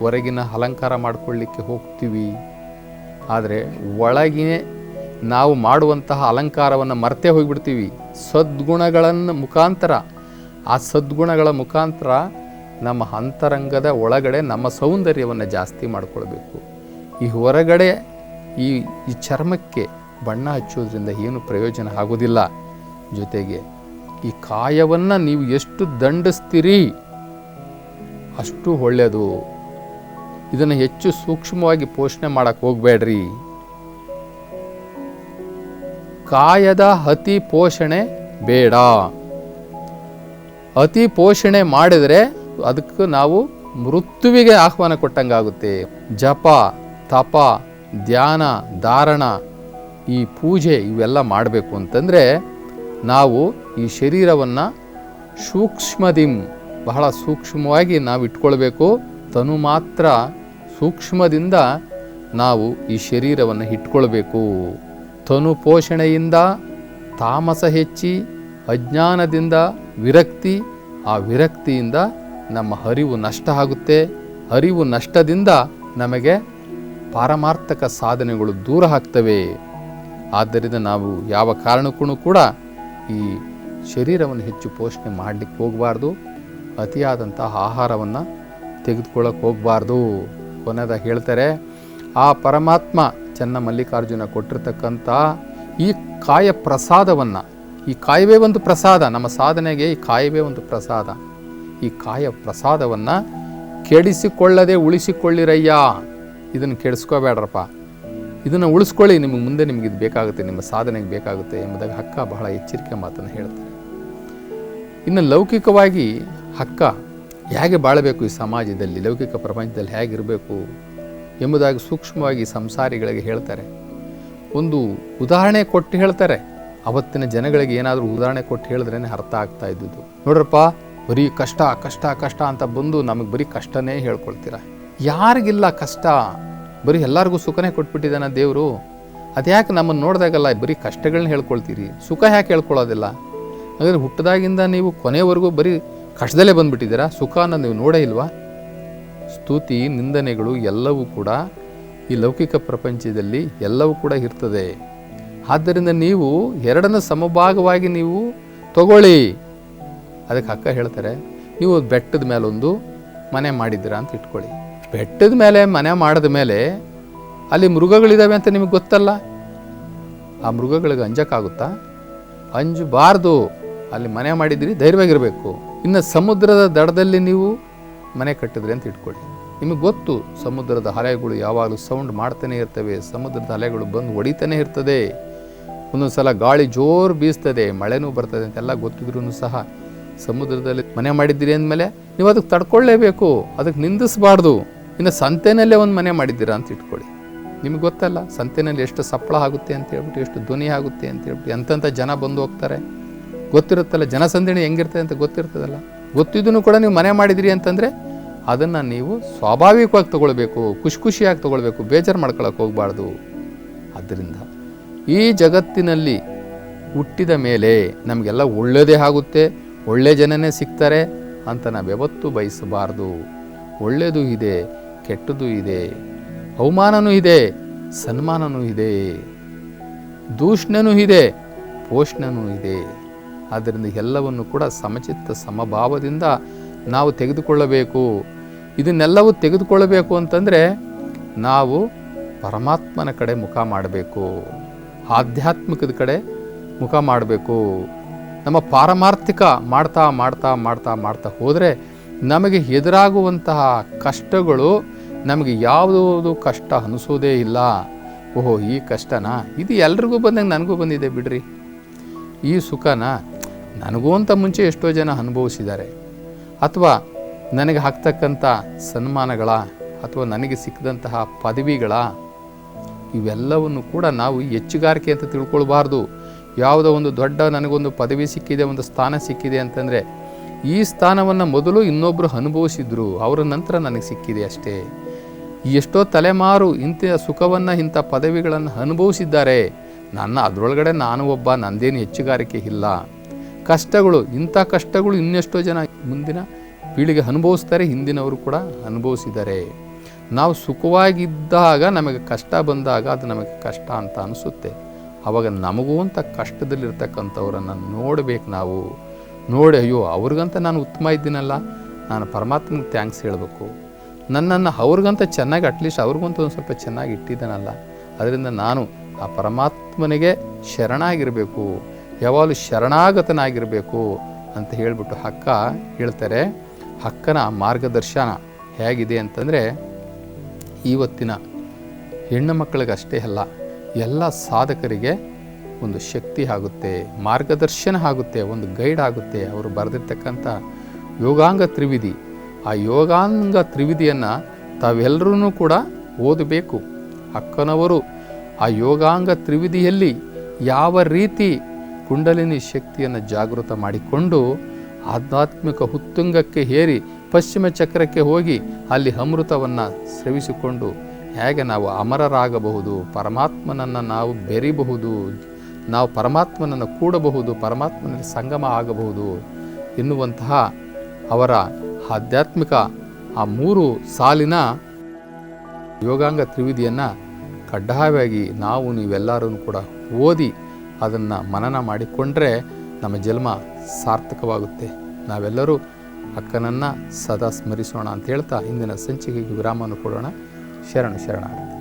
[SPEAKER 1] ಹೊರಗಿನ ಅಲಂಕಾರ ಮಾಡ್ಕೊಳ್ಳಿಕ್ಕೆ ಹೋಗ್ತೀವಿ. ಆದರೆ ಒಳಗೆ ನಾವು ಮಾಡುವಂತಹ ಅಲಂಕಾರವನ್ನು ಮರೆತೇ ಹೋಗಿಬಿಡ್ತೀವಿ. ಆ ಸದ್ಗುಣಗಳ ಮುಖಾಂತರ ನಮ್ಮ ಅಂತರಂಗದ ಒಳಗಡೆ ನಮ್ಮ ಸೌಂದರ್ಯವನ್ನು ಜಾಸ್ತಿ ಮಾಡಿಕೊಳ್ಬೇಕು. ಈ ಹೊರಗಡೆ ಈ ಚರ್ಮಕ್ಕೆ ಬಣ್ಣ ಹಚ್ಚೋದ್ರಿಂದ ಏನು ಪ್ರಯೋಜನ ಆಗೋದಿಲ್ಲ. ಜೊತೆಗೆ ಈ ಕಾಯವನ್ನು ನೀವು ಎಷ್ಟು ದಂಡಿಸ್ತೀರಿ ಅಷ್ಟು ಒಳ್ಳೆಯದು. ಇದನ್ನು ಹೆಚ್ಚು ಸೂಕ್ಷ್ಮವಾಗಿ ಪೋಷಣೆ ಮಾಡಕ್ಕೆ ಹೋಗಬೇಡ್ರಿ. ಕಾಯದ ಅತಿ ಪೋಷಣೆ ಬೇಡ. ಅತಿ ಪೋಷಣೆ ಮಾಡಿದರೆ ಅದಕ್ಕೆ ನಾವು ಮೃತ್ಯುವಿಗೆ ಆಹ್ವಾನ ಕೊಟ್ಟಂಗಾಗುತ್ತೆ. ಜಪ, ತಪ, ಧ್ಯಾನ, ಧಾರಣ, ಈ ಪೂಜೆ ಇವೆಲ್ಲ ಮಾಡಬೇಕು ಅಂತಂದರೆ ನಾವು ಈ ಶರೀರವನ್ನು ಬಹಳ ಸೂಕ್ಷ್ಮವಾಗಿ ನಾವು ಇಟ್ಕೊಳ್ಬೇಕು. ತನು ಮಾತ್ರ ಸೂಕ್ಷ್ಮದಿಂದ ನಾವು ಈ ಶರೀರವನ್ನು ಇಟ್ಕೊಳ್ಬೇಕು. ತನು ಪೋಷಣೆಯಿಂದ ತಾಮಸ ಹೆಚ್ಚಿ, ಅಜ್ಞಾನದಿಂದ ವಿರಕ್ತಿ, ಆ ವಿರಕ್ತಿಯಿಂದ ನಮ್ಮ ಅರಿವು ನಷ್ಟ ಆಗುತ್ತೆ. ಅರಿವು ನಷ್ಟದಿಂದ ನಮಗೆ ಪಾರಮಾರ್ಥಕ ಸಾಧನೆಗಳು ದೂರ ಆಗ್ತವೆ. ಆದ್ದರಿಂದ ನಾವು ಯಾವ ಕಾರಣಕ್ಕೂ ಕೂಡ ಈ ಶರೀರವನ್ನು ಹೆಚ್ಚು ಪೋಷಣೆ ಮಾಡಲಿಕ್ಕೆ ಹೋಗಬಾರ್ದು. ಅತಿಯಾದಂತಹ ಆಹಾರವನ್ನು ತೆಗೆದುಕೊಳ್ಳಕ್ಕೆ ಹೋಗಬಾರ್ದು. ಕೊನೆಯದಾಗಿ ಹೇಳ್ತಾರೆ, ಆ ಪರಮಾತ್ಮ ಚೆನ್ನ ಮಲ್ಲಿಕಾರ್ಜುನ ಕೊಟ್ಟಿರ್ತಕ್ಕಂಥ ಈ ಕಾಯ ಪ್ರಸಾದವನ್ನು, ಈ ಕಾಯವೇ ಒಂದು ಪ್ರಸಾದ, ನಮ್ಮ ಸಾಧನೆಗೆ ಈ ಕಾಯವೇ ಒಂದು ಪ್ರಸಾದ. ಈ ಕಾಯ ಪ್ರಸಾದವನ್ನು ಕೆಡಿಸಿಕೊಳ್ಳದೆ ಉಳಿಸಿಕೊಳ್ಳಿರಯ್ಯ. ಇದನ್ನು ಕೆಡಿಸ್ಕೋಬೇಡ್ರಪ್ಪ, ಇದನ್ನು ಉಳಿಸ್ಕೊಳ್ಳಿ. ಮುಂದೆ ನಿಮಗೆ ಇದು ಬೇಕಾಗುತ್ತೆ, ನಿಮ್ಮ ಸಾಧನೆಗೆ ಬೇಕಾಗುತ್ತೆ ಎಂಬುದಾಗಿ ಅಕ್ಕ ಬಹಳ ಎಚ್ಚರಿಕೆ ಮಾತನ್ನು ಹೇಳ್ತಾರೆ. ಇನ್ನು ಲೌಕಿಕವಾಗಿ ಅಕ್ಕ ಹೇಗೆ ಬಾಳಬೇಕು ಈ ಸಮಾಜದಲ್ಲಿ, ಲೌಕಿಕ ಪ್ರಪಂಚದಲ್ಲಿ ಹೇಗಿರಬೇಕು ಎಂಬುದಾಗಿ ಸೂಕ್ಷ್ಮವಾಗಿ ಸಂಸಾರಿಗಳಿಗೆ ಹೇಳ್ತಾರೆ. ಒಂದು ಉದಾಹರಣೆ ಕೊಟ್ಟು ಹೇಳ್ತಾರೆ. ಅವತ್ತಿನ ಜನಗಳಿಗೆ ಏನಾದರೂ ಉದಾಹರಣೆ ಕೊಟ್ಟು ಹೇಳಿದ್ರೇ ಅರ್ಥ ಆಗ್ತಾ ಇದ್ದುದು. ನೋಡ್ರಪ್ಪ, ಬರೀ ಕಷ್ಟ ಕಷ್ಟ ಕಷ್ಟ ಅಂತ ಬಂದು ನಮಗೆ ಬರೀ ಕಷ್ಟನೇ ಹೇಳ್ಕೊಳ್ತೀರ. ಯಾರಿಗಿಲ್ಲ ಕಷ್ಟ? ಬರೀ ಎಲ್ಲರಿಗೂ ಸುಖನೇ ಕೊಟ್ಬಿಟ್ಟಿದ್ದಾನ ದೇವರು. ಅದ್ಯಾಕೆ ನಮ್ಮನ್ನು ನೋಡಿದಾಗಲ್ಲ ಬರೀ ಕಷ್ಟಗಳನ್ನ ಹೇಳ್ಕೊಳ್ತೀರಿ, ಸುಖ ಯಾಕೆ ಹೇಳ್ಕೊಳ್ಳೋದಿಲ್ಲ? ಹಾಗಾದರೆ ಹುಟ್ಟದಾಗಿಂದ ನೀವು ಕೊನೆವರೆಗೂ ಬರೀ ಕಷ್ಟದಲ್ಲೇ ಬಂದುಬಿಟ್ಟಿದ್ದೀರಾ, ಸುಖನ ನೀವು ನೋಡೇ ಇಲ್ವಾ? ಸ್ತುತಿ, ನಿಂದನೆಗಳು ಎಲ್ಲವೂ ಕೂಡ ಈ ಲೌಕಿಕ ಪ್ರಪಂಚದಲ್ಲಿ ಎಲ್ಲವೂ ಕೂಡ ಇರ್ತದೆ. ಆದ್ದರಿಂದ ನೀವು ಎರಡನ್ನು ಸಮಭಾಗವಾಗಿ ನೀವು ತಗೊಳ್ಳಿ. ಅದಕ್ಕೆ ಅಕ್ಕ ಹೇಳ್ತಾರೆ, ನೀವು ಬೆಟ್ಟದ ಮೇಲೊಂದು ಮನೆ ಮಾಡಿದ್ದೀರಾ ಅಂತ ಇಟ್ಕೊಳ್ಳಿ. ಬೆಟ್ಟದ ಮೇಲೆ ಮನೆ ಮಾಡಿದ ಮೇಲೆ ಅಲ್ಲಿ ಮೃಗಗಳಿದ್ದಾವೆ ಅಂತ ನಿಮಗೆ ಗೊತ್ತಲ್ಲ. ಆ ಮೃಗಗಳಿಗೆ ಅಂಜಕ್ಕಾಗುತ್ತಾ? ಅಂಜಬಾರ್ದು. ಅಲ್ಲಿ ಮನೆ ಮಾಡಿದ್ದೀರಿ, ಧೈರ್ಯವಾಗಿರಬೇಕು. ಇನ್ನು ಸಮುದ್ರದ ದಡದಲ್ಲಿ ನೀವು ಮನೆ ಕಟ್ಟಿದ್ರಿ ಅಂತ ಇಟ್ಕೊಳ್ಳಿ. ನಿಮಗೆ ಗೊತ್ತು, ಸಮುದ್ರದ ಅಲೆಗಳು ಯಾವಾಗಲೂ ಸೌಂಡ್ ಮಾಡ್ತಾನೆ ಇರ್ತವೆ, ಸಮುದ್ರದ ಅಲೆಗಳು ಬಂದು ಹೊಡಿತಾನೆ ಇರ್ತದೆ. ಒಂದೊಂದು ಸಲ ಗಾಳಿ ಜೋರು ಬೀಸ್ತದೆ, ಮಳೆನೂ ಬರ್ತದೆ ಅಂತೆಲ್ಲ ಗೊತ್ತಿದ್ರೂ ಸಹ ಸಮುದ್ರದಲ್ಲಿ ಮನೆ ಮಾಡಿದ್ದೀರಿ ಅಂದಮೇಲೆ ನೀವು ಅದಕ್ಕೆ ತಡ್ಕೊಳ್ಳೇಬೇಕು, ಅದಕ್ಕೆ ನಿಂದಿಸಬಾರ್ದು. ಇನ್ನು ಸಂತೆನಲ್ಲೇ ಒಂದು ಮನೆ ಮಾಡಿದ್ದೀರಾ ಅಂತ ಇಟ್ಕೊಳ್ಳಿ, ನಿಮಗೆ ಗೊತ್ತಲ್ಲ ಸಂತೆನಲ್ಲಿ ಎಷ್ಟು ಸಪ್ಪಳ ಆಗುತ್ತೆ ಅಂತ ಹೇಳ್ಬಿಟ್ಟು, ಎಷ್ಟು ಧ್ವನಿ ಆಗುತ್ತೆ ಅಂತ ಹೇಳ್ಬಿಟ್ಟು, ಎಂತೆಂಥ ಜನ ಬಂದು ಹೋಗ್ತಾರೆ ಗೊತ್ತಿರುತ್ತಲ್ಲ, ಜನಸಂದಣಿ ಹೆಂಗಿರ್ತದೆ ಅಂತ ಗೊತ್ತಿರ್ತದಲ್ಲ. ಗೊತ್ತಿದ್ದೂ ಕೂಡ ನೀವು ಮನೆ ಮಾಡಿದಿರಿ ಅಂತಂದರೆ ಅದನ್ನು ನೀವು ಸ್ವಾಭಾವಿಕವಾಗಿ ತೊಗೊಳ್ಬೇಕು, ಖುಷಿಯಾಗಿ ತೊಗೊಳ್ಬೇಕು, ಬೇಜಾರು ಮಾಡ್ಕೊಳಕ್ಕೆ ಹೋಗಬಾರ್ದು. ಆದ್ದರಿಂದ ಈ ಜಗತ್ತಿನಲ್ಲಿ ಹುಟ್ಟಿದ ಮೇಲೆ ನಮಗೆಲ್ಲ ಒಳ್ಳೆಯದೇ ಆಗುತ್ತೆ, ಒಳ್ಳೆ ಜನನೇ ಸಿಗ್ತಾರೆ ಅಂತ ನಾವು ಯಾವತ್ತೂ ಬಯಸಬಾರ್ದು. ಒಳ್ಳೆಯದು ಇದೆ, ಕೆಟ್ಟದ್ದು ಇದೆ, ಅವಮಾನನೂ ಇದೆ, ಸನ್ಮಾನನೂ ಇದೆ, ದೂಷಣೆನೂ ಇದೆ, ಪೋಷಣೆನೂ ಇದೆ. ಆದ್ದರಿಂದ ಎಲ್ಲವನ್ನು ಕೂಡ ಸಮಚಿತ್ತ ಸಮಭಾವದಿಂದ ನಾವು ತೆಗೆದುಕೊಳ್ಳಬೇಕು. ಇದನ್ನೆಲ್ಲವೂ ತೆಗೆದುಕೊಳ್ಳಬೇಕು ಅಂತಂದರೆ ನಾವು ಪರಮಾತ್ಮನ ಕಡೆ ಮುಖ ಮಾಡಬೇಕು, ಆಧ್ಯಾತ್ಮಿಕದ ಕಡೆ ಮುಖ ಮಾಡಬೇಕು. ನಮ್ಮ ಪಾರಮಾರ್ಥಿಕ ಮಾಡ್ತಾ ಮಾಡ್ತಾ ಮಾಡ್ತಾ ಮಾಡ್ತಾ ಹೋದರೆ ನಮಗೆ ಎದುರಾಗುವಂತಹ ಕಷ್ಟಗಳು ನಮಗೆ ಯಾವುದೂ ಕಷ್ಟ ಅನಿಸೋದೇ ಇಲ್ಲ. ಓಹೋ ಈ ಕಷ್ಟನಾ, ಇದು ಎಲ್ರಿಗೂ ಬಂದಂಗೆ ನನಗೂ ಬಂದಿದೆ ಬಿಡ್ರಿ, ಈ ಸುಖನ ನನಗೂ ಅಂತ ಮುಂಚೆ ಎಷ್ಟೋ ಜನ ಅನುಭವಿಸಿದ್ದಾರೆ, ಅಥವಾ ನನಗೆ ಆಗ್ತಕ್ಕಂಥ ಸನ್ಮಾನಗಳ ಅಥವಾ ನನಗೆ ಸಿಕ್ಕಿದಂತಹ ಪದವಿಗಳ, ಇವೆಲ್ಲವನ್ನು ಕೂಡ ನಾವು ಹೆಚ್ಚುಗಾರಿಕೆ ಅಂತ ತಿಳ್ಕೊಳ್ಬಾರ್ದು. ಯಾವುದೋ ಒಂದು ದೊಡ್ಡ ನನಗೊಂದು ಪದವಿ ಸಿಕ್ಕಿದೆ, ಒಂದು ಸ್ಥಾನ ಸಿಕ್ಕಿದೆ ಅಂತಂದರೆ ಈ ಸ್ಥಾನವನ್ನು ಮೊದಲು ಇನ್ನೊಬ್ಬರು ಅನುಭವಿಸಿದ್ರು, ಅವರ ನಂತರ ನನಗೆ ಸಿಕ್ಕಿದೆ ಅಷ್ಟೇ. ಎಷ್ಟೋ ತಲೆಮಾರು ಇಂಥ ಸುಖವನ್ನು ಇಂಥ ಪದವಿಗಳನ್ನು ಅನುಭವಿಸಿದ್ದಾರೆ, ಅದರೊಳಗಡೆ ನಾನು ಒಬ್ಬ, ನಂದೇನು ಹೆಚ್ಚುಗಾರಿಕೆ ಇಲ್ಲ. ಕಷ್ಟಗಳು, ಇಂಥ ಕಷ್ಟಗಳು ಇನ್ನೆಷ್ಟೋ ಜನ ಮುಂದಿನ ಪೀಳಿಗೆ ಅನುಭವಿಸ್ತಾರೆ, ಹಿಂದಿನವರು ಕೂಡ ಅನುಭವಿಸಿದ್ದಾರೆ. ನಾವು ಸುಖವಾಗಿದ್ದಾಗ ನಮಗೆ ಕಷ್ಟ ಬಂದಾಗ ಅದು ನಮಗೆ ಕಷ್ಟ ಅಂತ ಅನಿಸುತ್ತೆ. ಆವಾಗ ನಮಗೂ ಅಂತ ಕಷ್ಟದಲ್ಲಿರ್ತಕ್ಕಂಥವ್ರನ್ನು ನೋಡಬೇಕು. ನಾವು ನೋಡಿ ಅಯ್ಯೋ ಅವ್ರಿಗಂತ ನಾನು ಉತ್ತಮ ಇದ್ದೀನಲ್ಲ, ನಾನು ಪರಮಾತ್ಮನಿಗೆ ಥ್ಯಾಂಕ್ಸ್ ಹೇಳಬೇಕು. ನನ್ನನ್ನು ಅವ್ರಿಗಂತ ಚೆನ್ನಾಗಿ ಅಟ್ಲೀಸ್ಟ್ ಅವ್ರಿಗಂತ ಒಂದು ಸ್ವಲ್ಪ ಚೆನ್ನಾಗಿ ಇಟ್ಟಿದ್ದಾನಲ್ಲ, ಅದರಿಂದ ನಾನು ಆ ಪರಮಾತ್ಮನಿಗೆ ಶರಣಾಗಿರಬೇಕು, ಯಾವಾಗಲೂ ಶರಣಾಗತನಾಗಿರಬೇಕು ಅಂತ ಹೇಳಿಬಿಟ್ಟು ಅಕ್ಕ ಹೇಳ್ತಾರೆ. ಅಕ್ಕನ ಮಾರ್ಗದರ್ಶನ ಹೇಗಿದೆ ಅಂತಂದರೆ ಇವತ್ತಿನ ಹೆಣ್ಣು ಮಕ್ಕಳಿಗಷ್ಟೇ ಅಲ್ಲ, ಎಲ್ಲ ಸಾಧಕರಿಗೆ ಒಂದು ಶಕ್ತಿ ಆಗುತ್ತೆ, ಮಾರ್ಗದರ್ಶನ ಆಗುತ್ತೆ, ಒಂದು ಗೈಡ್ ಆಗುತ್ತೆ. ಅವರು ಬರೆದಿರ್ತಕ್ಕಂಥ ಯೋಗಾಂಗ ತ್ರಿವಿಧಿ, ಆ ಯೋಗಾಂಗ ತ್ರಿವಿಧಿಯನ್ನು ತಾವೆಲ್ಲರೂ ಕೂಡ ಓದಬೇಕು. ಅಕ್ಕನವರು ಆ ಯೋಗಾಂಗ ತ್ರಿವಿಧಿಯಲ್ಲಿ ಯಾವ ರೀತಿ ಕುಂಡಲಿನಿ ಶಕ್ತಿಯನ್ನು ಜಾಗೃತ ಮಾಡಿಕೊಂಡು ಆಧ್ಯಾತ್ಮಿಕ ಉತ್ತುಂಗಕ್ಕೆ ಏರಿ ಪಶ್ಚಿಮ ಚಕ್ರಕ್ಕೆ ಹೋಗಿ ಅಲ್ಲಿ ಅಮೃತವನ್ನು ಸ್ರವಿಸಿಕೊಂಡು ಹೇಗೆ ನಾವು ಅಮರರಾಗಬಹುದು, ಪರಮಾತ್ಮನನ್ನು ನಾವು ಬೆರಿಬಹುದು, ನಾವು ಪರಮಾತ್ಮನನ್ನು ಕೂಡಬಹುದು, ಪರಮಾತ್ಮನಲ್ಲಿ ಸಂಗಮ ಆಗಬಹುದು ಎನ್ನುವಂತಹ ಅವರ ಆಧ್ಯಾತ್ಮಿಕ ಆ 3 ಸಾಲಿನ ಯೋಗಾಂಗ ತ್ರಿವಿಧಿಯನ್ನು ಕಡ್ಡಾಯವಾಗಿ ನೀವೆಲ್ಲರೂ ಕೂಡ ಓದಿ ಅದನ್ನು ಮನನ ಮಾಡಿಕೊಂಡ್ರೆ ನಮ್ಮ ಜನ್ಮ ಸಾರ್ಥಕವಾಗುತ್ತೆ. ನಾವೆಲ್ಲರೂ ಅಕ್ಕನನ್ನು ಸದಾ ಸ್ಮರಿಸೋಣ ಅಂತ ಹೇಳ್ತಾ ಇಂದಿನ ಸಂಚಿಕೆಗೆ ವಿರಾಮವನ್ನು ಕೊಡೋಣ. ಶರಣಾರ್ಥಿ.